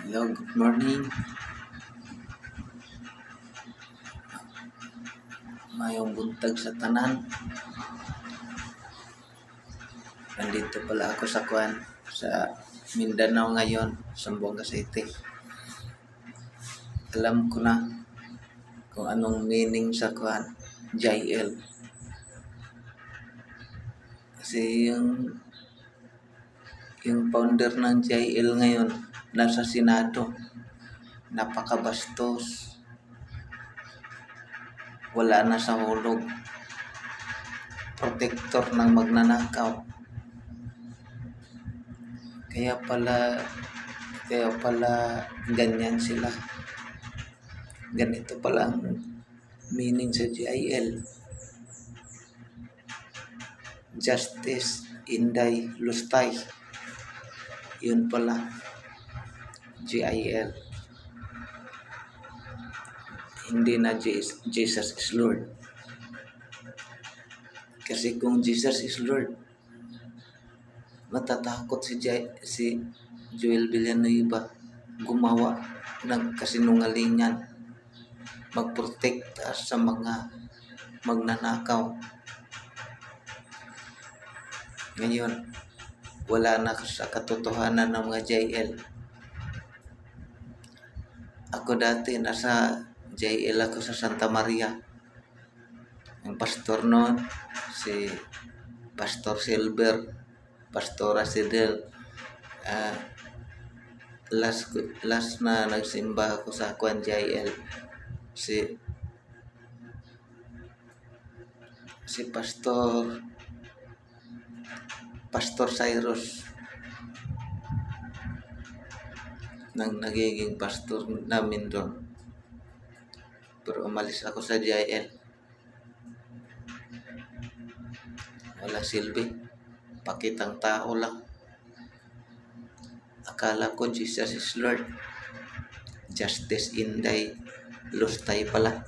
Hello, good morning. Mayong buntag sa tanan. Nandito pala ako sa Mindanao ngayon, Zamboanga City. Alam ko na kung anong meaning sa JL. Kasi yung founder ng JL ngayon nasa Senado. Napakabastos. Wala na sa hulog. Protector ng magnanakaw. Kaya pala ganyan sila. Ganito pala ang meaning sa JIL. Justice, Inday, Lustay. Yun pala. JIL. Hindi na Jesus is Lord. Kasi kung Jesus is Lord, matatakot si Joel Villanueva gumawa ng kasinungalingan, magprotekta sa mga magnanakaw. Ngayon, wala na sa katotohanan ng mga JL. Ako dati nasa JL ako sa Santa Maria. Ang pastor noon, si Pastor Silver, Pastora Sidel. Last na nagsimba ako sa JL. Si Pastor Cyrus nang nagiging pastor namin doon. Pero umalis ako sa JL. Wala silbi. Pakitang tao lang. Akala ko Jesus is Lord. Justice, Inday, Lustay pala.